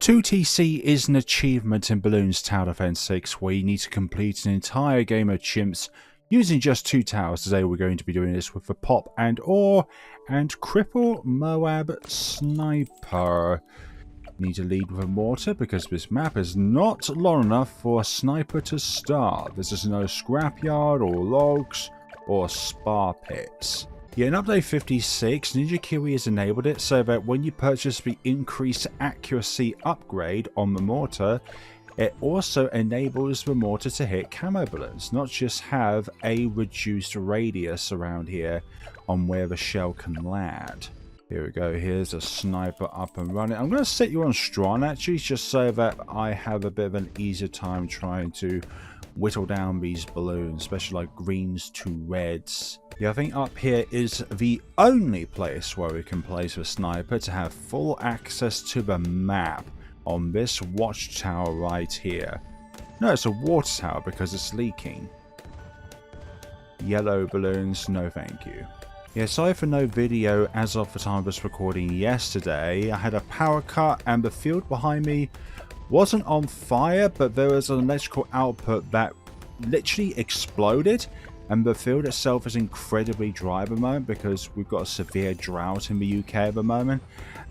2TC is an achievement in Bloons Tower Defense 6 where you need to complete an entire game of chimps using just 2 towers. Today we're going to be doing this with the Pop and Or and Cripple MOAB Sniper. You need to lead with a mortar because this map is not long enough for a sniper to start. This is no scrapyard or logs or spar pits. Yeah, in update 56, Ninja Kiwi has enabled it so that when you purchase the increased accuracy upgrade on the mortar, it also enables the mortar to hit camo bullets, not just have a reduced radius around here on where the shell can land. Here we go, here's a sniper up and running. I'm going to set you on strong actually, just so that I have a bit of an easier time trying to whittle down these balloons, especially like greens to reds. Yeah, I think up here is the only place where we can place a sniper to have full access to the map on this watchtower right here. No, it's a water tower because it's leaking. Yellow balloons, no thank you. Yeah, sorry for no video as of the time of this recording yesterday. I had a power cut and the field behind me wasn't on fire, but there was an electrical output that literally exploded, and the field itself is incredibly dry at the moment because we've got a severe drought in the UK at the moment.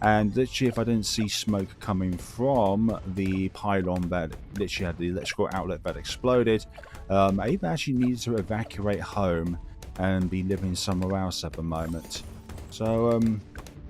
And literally, if I didn't see smoke coming from the pylon that literally had the electrical outlet that exploded, I even actually needed to evacuate home and be living somewhere else at the moment. So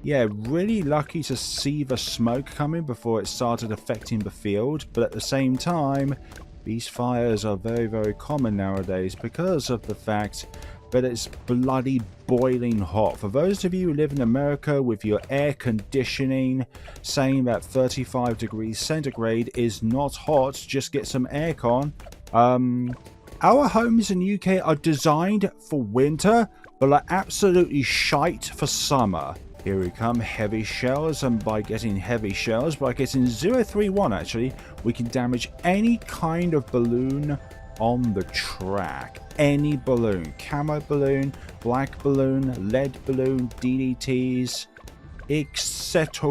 yeah, really lucky to see the smoke coming before it started affecting the field, but at the same time these fires are very common nowadays because of the fact that it's bloody boiling hot. For those of you who live in America with your air conditioning saying that 35 degrees centigrade is not hot, just get some aircon. Our homes in the UK are designed for winter, but are absolutely shite for summer. Here we come, heavy shells, and by getting heavy shells, by getting 031 actually, we can damage any kind of balloon on the track. Any balloon, camo balloon, black balloon, lead balloon, DDTs, etc.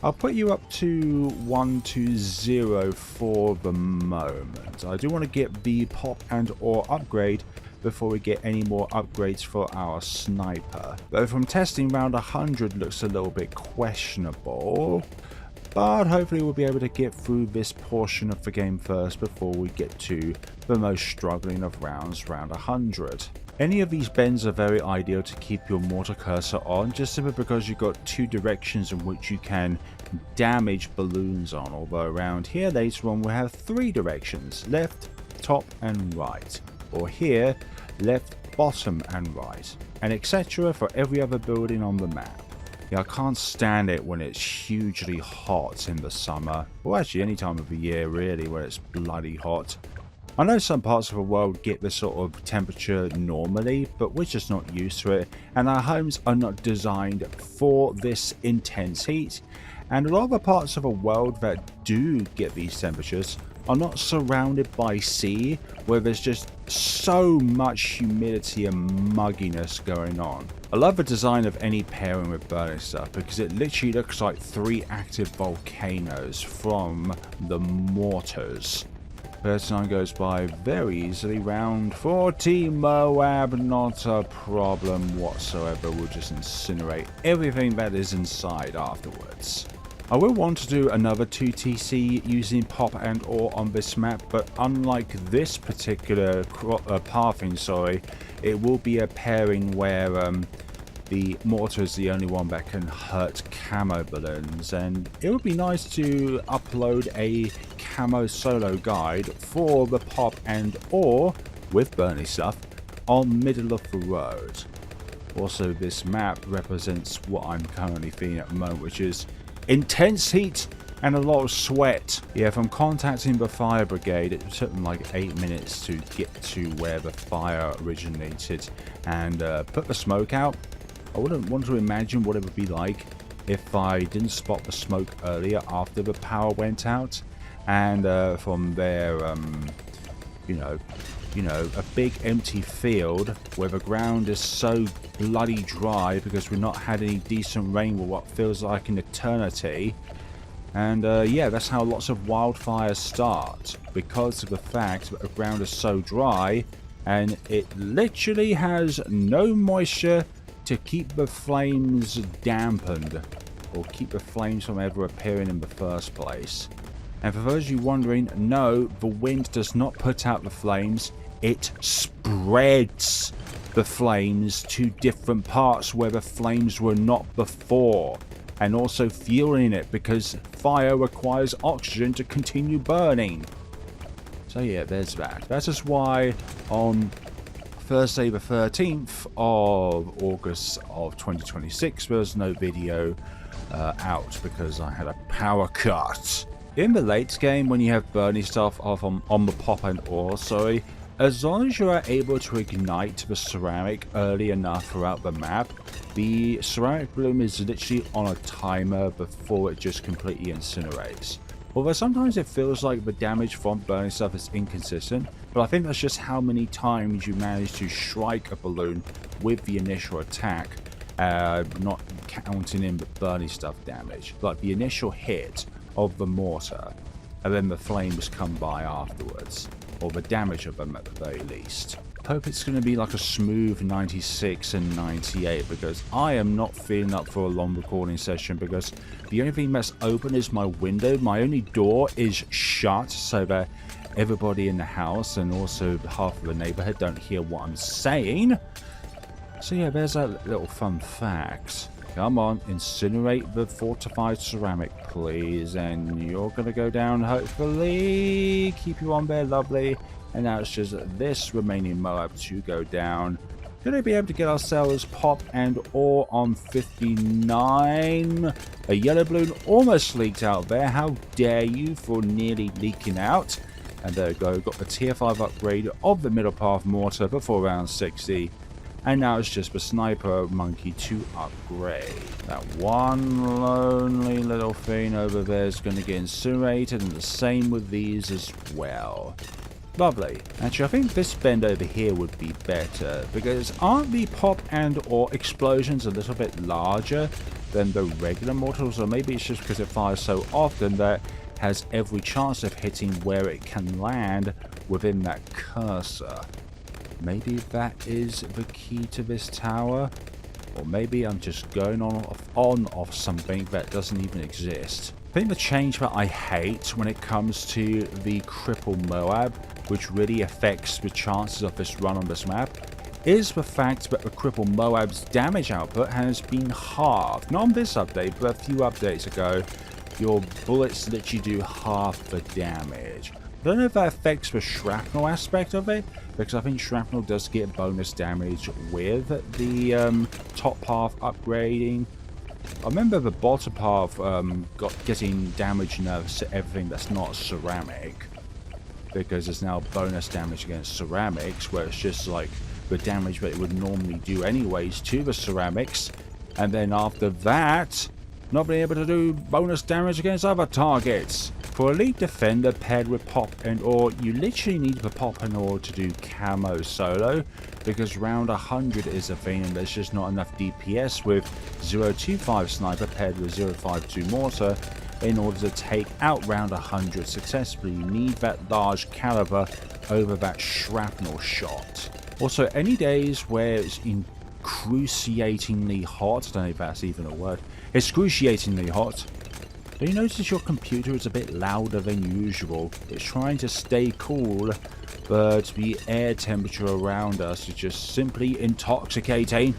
I'll put you up to 120 for the moment. I do want to get the Pop and Or upgrade before we get any more upgrades for our sniper. Though from testing round 100 looks a little bit questionable, but hopefully we'll be able to get through this portion of the game first before we get to the most struggling of rounds, round 100. Any of these bends are very ideal to keep your mortar cursor on, just simply because you've got 2 directions in which you can damage balloons on, although around here later on we'll have 3 directions, left, top and right, or here, left, bottom and right, and etc. for every other building on the map. Yeah, I can't stand it when it's hugely hot in the summer, or actually any time of the year really where it's bloody hot. I know some parts of the world get this sort of temperature normally, but we're just not used to it, and our homes are not designed for this intense heat, and a lot of the parts of the world that do get these temperatures are not surrounded by sea, where there's just so much humidity and mugginess going on. I love the design of any pairing with burning stuff because it literally looks like 3 active volcanoes from the mortars. 39 goes by very easily. Round 40 MOAB, not a problem whatsoever. We'll just incinerate everything that is inside afterwards. I will want to do another 2TC using Pop and Or on this map, but unlike this particular pathing, it will be a pairing where the mortar is the only one that can hurt camo balloons, and it would be nice to upload a camo solo guide for the Pop and Or with burning stuff on middle of the road. Also, this map represents what I'm currently feeling at the moment, which is intense heat and a lot of sweat. Yeah, from contacting the fire brigade, it took them like 8 minutes to get to where the fire originated and put the smoke out. I wouldn't want to imagine what it would be like if I didn't spot the smoke earlier after the power went out, and from there you know, a big empty field where the ground is so bloody dry because we've not had any decent rain for what feels like an eternity. And yeah, that's how lots of wildfires start, because of the fact that the ground is so dry and it literally has no moisture to keep the flames dampened, or keep the flames from ever appearing in the first place. And for those of you wondering, no, the wind does not put out the flames, it spreads the flames to different parts where the flames were not before, and also fueling it, because fire requires oxygen to continue burning. So yeah, there's that. That is why on Thursday the 13th of August of 2026 there was no video out, because I had a power cut. In the late game, when you have burning stuff off on the pop and ore, sorry, as long as you are able to ignite the ceramic early enough throughout the map, the ceramic bloom is literally on a timer before it just completely incinerates. Although sometimes it feels like the damage from burning stuff is inconsistent, but I think that's just how many times you manage to strike a balloon with the initial attack, not counting in the burning stuff damage. Like the initial hit of the mortar, and then the flames come by afterwards, or the damage of them at the very least. Hope it's going to be like a smooth 96 and 98, because I am not feeling up for a long recording session, because the only thing that's open is my window. My only door is shut, so that everybody in the house and also half of the neighborhood don't hear what I'm saying. So yeah, there's that little fun fact. Come on, incinerate the fortified ceramic, please, and you're going to go down, hopefully. Keep you on there, lovely. And now it's just this remaining Moab to go down. Going to be able to get ourselves pop and ore on 59. A yellow balloon almost leaked out there. How dare you for nearly leaking out. And there we go, got the tier 5 upgrade of the middle path mortar before round 60. And now it's just the sniper monkey to upgrade. That one lonely little thing over there is going to get incinerated, and the same with these as well. Lovely. Actually, I think this bend over here would be better, because aren't the pop and or explosions a little bit larger than the regular mortars? Or maybe it's just because it fires so often that it has every chance of hitting where it can land within that cursor. Maybe that is the key to this tower, or maybe I'm just going off something that doesn't even exist. I think the change that I hate when it comes to the Cripple MOAB, which really affects the chances of this run on this map, is the fact that the Cripple MOAB's damage output has been halved. Not on this update, but a few updates ago, your bullets literally do half the damage. I don't know if that affects the shrapnel aspect of it, because I think shrapnel does get bonus damage with the top path upgrading. I remember the bottom path getting damage nerfs to everything that's not ceramic, because there's now bonus damage against ceramics, where it's just like the damage that it would normally do anyways to the ceramics, and then after that, not being able to do bonus damage against other targets. For Elite Defender paired with Pop and Ore, you literally need the Pop and Ore to do camo solo, because round 100 is a thing and there's just not enough DPS with 025 Sniper paired with 052 Mortar in order to take out round 100 successfully. You need that large caliber over that shrapnel shot. Also, any days where it's excruciatingly hot, I don't know if that's even a word, excruciatingly hot, do you notice your computer is a bit louder than usual? It's trying to stay cool, but the air temperature around us is just simply intoxicating.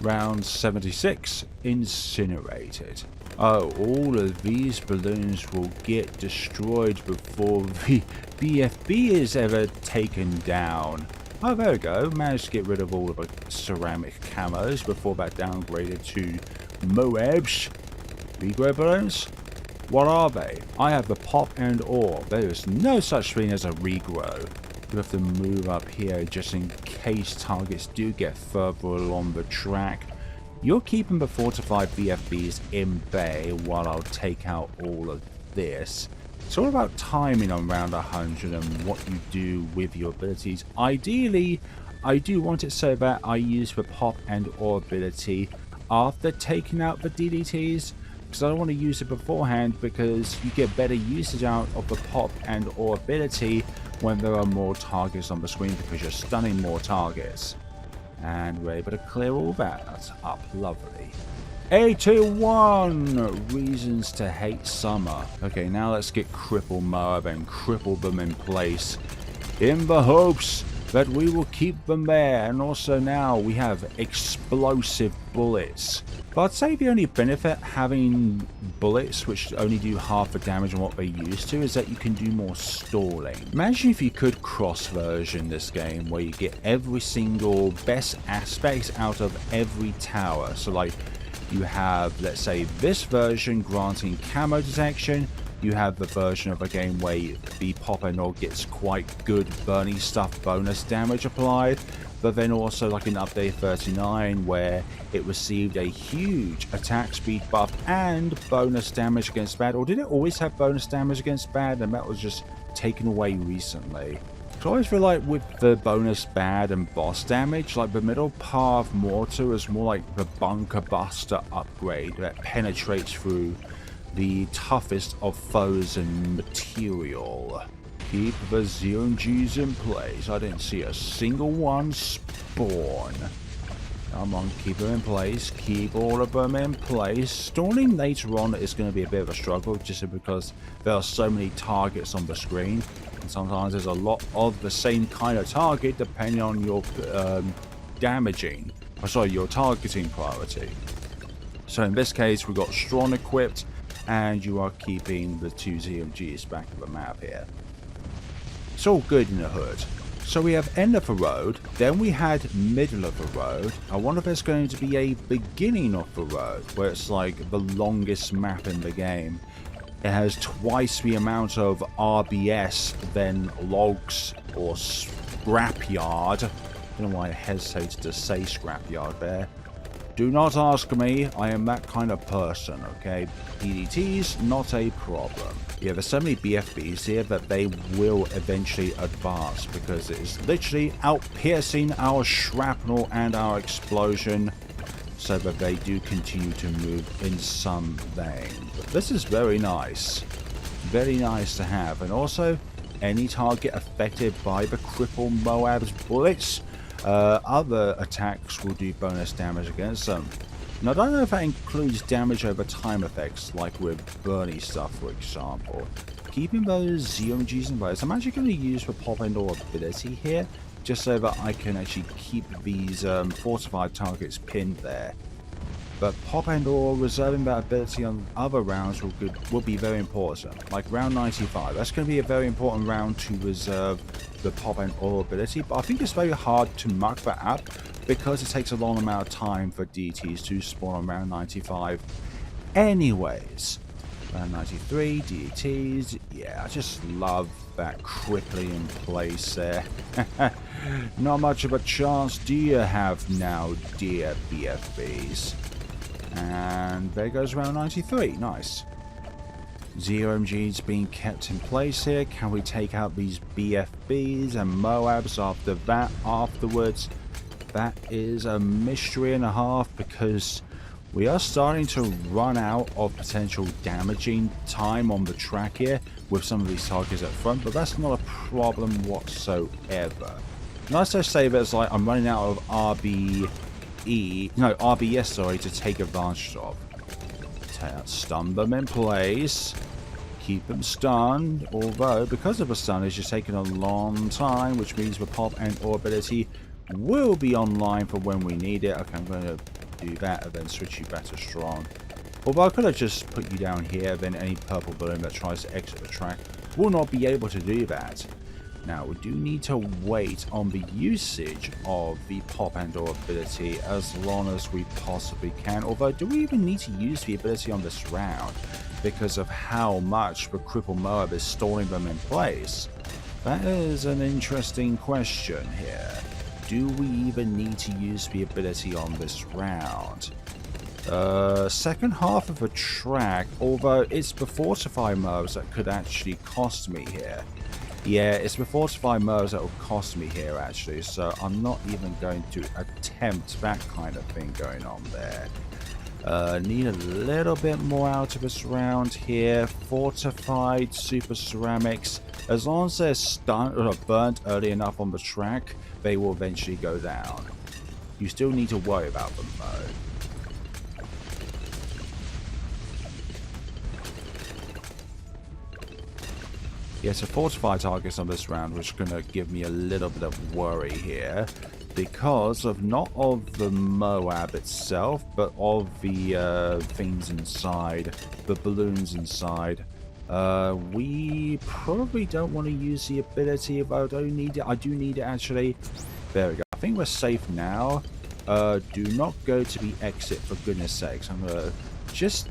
Round 76, incinerated. Oh, all of these balloons will get destroyed before the BFB is ever taken down. Oh, there we go. Managed to get rid of all of the ceramic camos before that downgraded to MOABs. Regrow balloons? What are they? I have the Pop and Ore. There is no such thing as a regrow. You have to move up here just in case targets do get further along the track. You're keeping the fortified VFBs in bay while I'll take out all of this. It's all about timing on round 100 and what you do with your abilities. Ideally, I do want it so that I use the Pop and Ore ability after taking out the DDTs, because I don't want to use it beforehand, because you get better usage out of the pop and or ability when there are more targets on the screen, because you're stunning more targets. And we're able to clear all that up. Lovely. 81 reasons to hate summer. Okay, now let's get Cripple MOAB and cripple them in place, in the hopes that we will keep them there. And also now we have explosive bullets. But I'd say the only benefit having bullets which only do half the damage on what they used to is that you can do more stalling. Imagine if you could cross-version this game where you get every single best aspect out of every tower. So like, you have, let's say, this version granting camo detection. You have the version of a game where the pop and all gets quite good burning stuff bonus damage applied. But then also like in update 39 where it received a huge attack speed buff and bonus damage against bad. Or did it always have bonus damage against bad and that was just taken away recently? So I always feel like with the bonus bad and boss damage, like the middle path Mortar is more like the bunker buster upgrade that penetrates through the toughest of foes and material. Keep the ZMGs in place. I didn't see a single one spawn. Come on, keep them in place. Keep all of them in place. Stalling later on is going to be a bit of a struggle just because there are so many targets on the screen. And sometimes there's a lot of the same kind of target depending on your your targeting priority. So in this case, we've got strong equipped and you are keeping the 2 ZMGs back of the map here. It's all good in the hood. So we have end of the road, then we had middle of the road. I wonder if there's going to be a beginning of the road, where it's like the longest map in the game. It has twice the amount of RBS than logs or scrapyard. I don't know why I hesitated to say scrapyard there. Do not ask me, I am that kind of person, okay? DDT's not a problem. Yeah, there's so many BFBs here that they will eventually advance because it is literally out-piercing our shrapnel and our explosion so that they do continue to move in some vein. But this is very nice. Very nice to have. And also, any target affected by the Cripple MOAB's bullets, other attacks will do bonus damage against them. Now, I don't know if that includes damage over time effects, like with Bernie stuff, for example. Keeping those ZMGs in place, I'm actually going to use the pop and or ability here, just so that I can actually keep these fortified targets pinned there. But pop and or reserving that ability on other rounds will be very important. Like round 95, that's going to be a very important round to reserve the pop and or ability, but I think it's very hard to muck that up because it takes a long amount of time for DTs to spawn on round 95. Anyways, round 93, DTs, yeah, I just love that crippling in place there. Not much of a chance do you have now, dear BFBs. And there goes round 93, nice. ZMG's being kept in place here. Can we take out these BFBs and MOABs after that afterwards? That is a mystery and a half because we are starting to run out of potential damaging time on the track here with some of these targets at front, but that's not a problem whatsoever. Nice to say that it's like I'm running out of RBS to take advantage of. Stun them in place, keep them stunned, although because of the stun it's just taking a long time, which means the pop and or ability will be online for when we need it. Okay, I'm going to do that and then switch you back to strong. Although I could have just put you down here, then any purple balloon that tries to exit the track will not be able to do that. Now, we do need to wait on the usage of the pop and or ability as long as we possibly can. Although, do we even need to use the ability on this round because of how much the Cripple MOAB is stalling them in place? That is an interesting question here. Do we even need to use the ability on this round? Second half of a track, although it's the fortify MOABs that could actually cost me here. Yeah, it's the fortify MOABs that will cost me here actually, so I'm not even going to attempt that kind of thing going on there. Need a little bit more out of us around here. Fortified super ceramics. As long as they're stunned or burnt early enough on the track, they will eventually go down. You still need to worry about them though. Yeah, so fortified targets on this round, which is going to give me a little bit of worry here. Because of not of the MOAB itself, but of the things inside, the balloons inside. We probably don't want to use the ability, but I don't need it. I do need it actually. There we go. I think we're safe now. Do not go to the exit for goodness sakes. I'm gonna just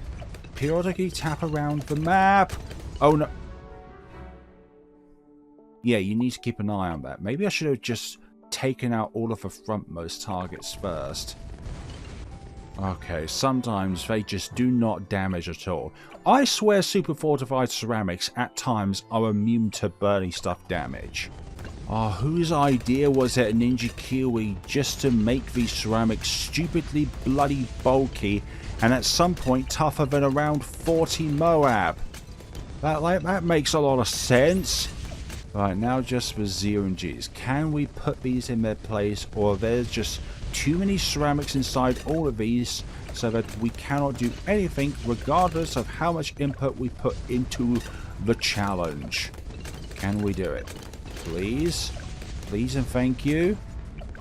periodically tap around the map. Oh no. Yeah, you need to keep an eye on that. Maybe I should have just taken out all of the frontmost targets first. Okay, sometimes they just do not damage at all. I swear super fortified ceramics at times are immune to burning stuff damage. Oh, whose idea was it, Ninja Kiwi, just to make these ceramics stupidly bloody bulky and at some point tougher than around 40 MOAB? That makes a lot of sense. Right, now just for 0 and Gs. Can we put these in their place, or there's just too many ceramics inside all of these so that we cannot do anything regardless of how much input we put into the challenge? Can we do it? Please? Please and thank you.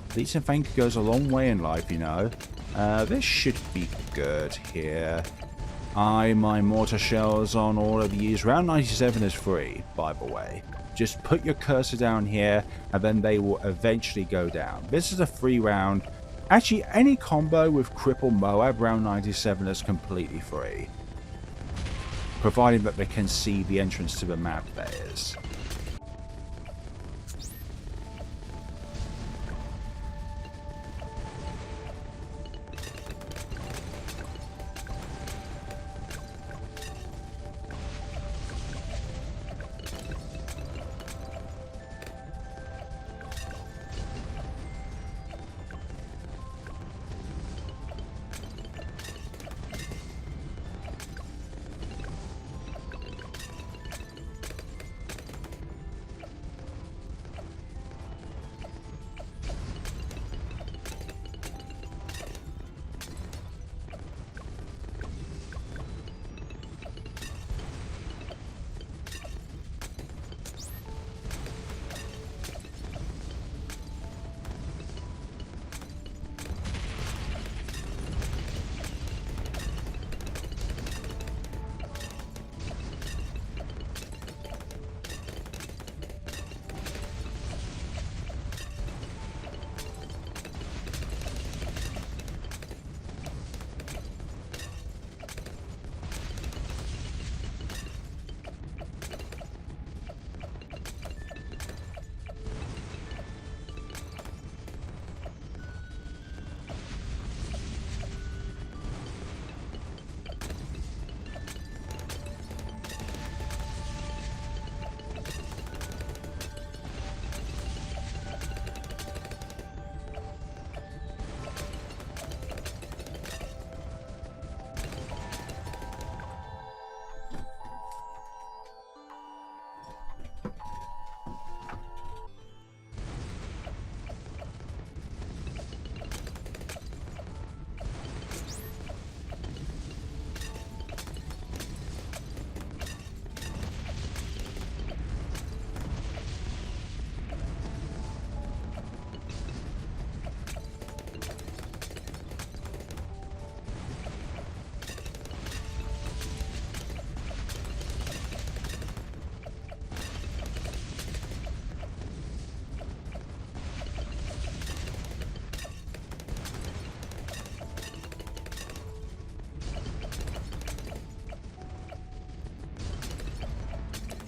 Please and thank you goes a long way in life, you know. This should be good here. My mortar shells on all of these. Round 97 is free, by the way. Just put your cursor down here, and then they will eventually go down. This is a free round. Actually, any combo with Cripple MOAB round 97 is completely free. Providing that they can see the entrance to the map, that is.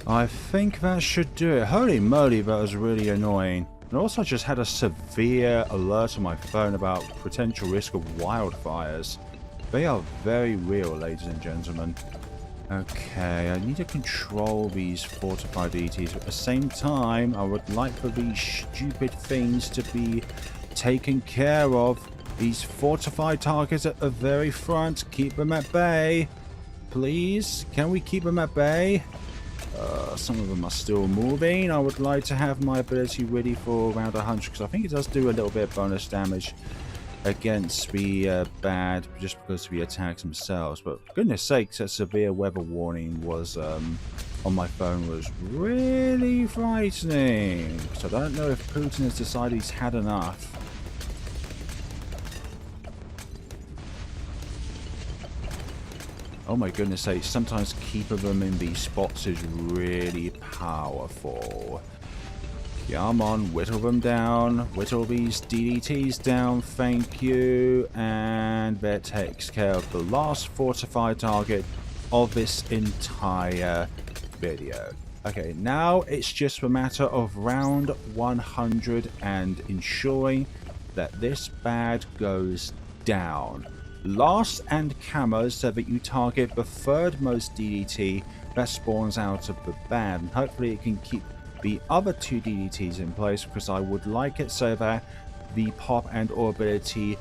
I think that should do it. Holy moly, that was really annoying. And also I just had a severe alert on my phone about potential risk of wildfires. They are very real, ladies and gentlemen. Okay, I need to control these fortified ETs. At the same time, I would like for these stupid things to be taken care of. These fortified targets at the very front, keep them at bay. Please, can we keep them at bay? Some of them are still moving. I would like to have my ability ready for around 100 because I think it does do a little bit of bonus damage against the bad just because of the attacks themselves. But for goodness sakes, that severe weather warning was on my phone was really frightening. So I don't know if Putin has decided he's had enough. Oh my goodness sakes, sometimes keeping them in these spots is really powerful. Come on, whittle them down. Whittle these DDTs down, thank you. And that takes care of the last fortified target of this entire video. Okay, now it's just a matter of round 100 and ensuring that this bad goes down. Last and camo so that you target the third most DDT that spawns out of the bad, and hopefully it can keep the other two DDTs in place, because I would like it so that the pop and or ability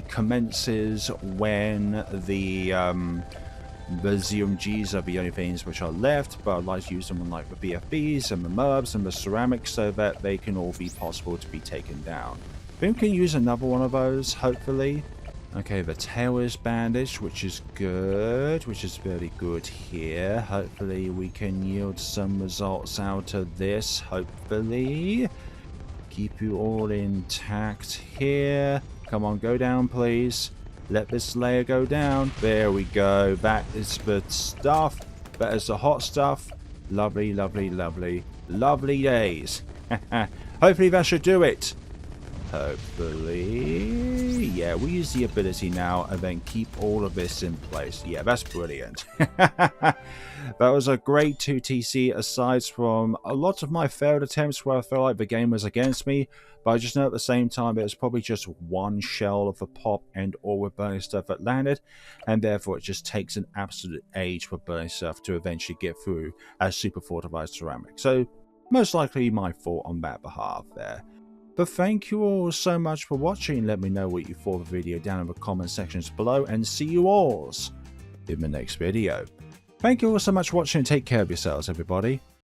commences when the ZMGs are the only things which are left, but I'd like to use them on like the BFBs and the MOABs and the ceramics so that they can all be possible to be taken down. I think we can use another one of those, hopefully. Okay, the tail is bandaged, which is good, which is very good here. Hopefully we can yield some results out of this, hopefully. Keep you all intact here. Come on, go down, please. Let this layer go down. There we go. That is the stuff. That is the hot stuff. Lovely, lovely, lovely, lovely days. Hopefully that should do it. Hopefully, yeah, we use the ability now and then keep all of this in place. Yeah, that's brilliant. That was a great 2TC aside from a lot of my failed attempts where I felt like the game was against me, but I just know at the same time it was probably just one shell of the pop and all with burning stuff that landed, and therefore it just takes an absolute age for burning stuff to eventually get through as super fortified ceramic. So most likely my fault on that behalf there. But thank you all so much for watching. Let me know what you thought of the video down in the comment sections below, and see you all in the next video. Thank you all so much for watching, and take care of yourselves, everybody.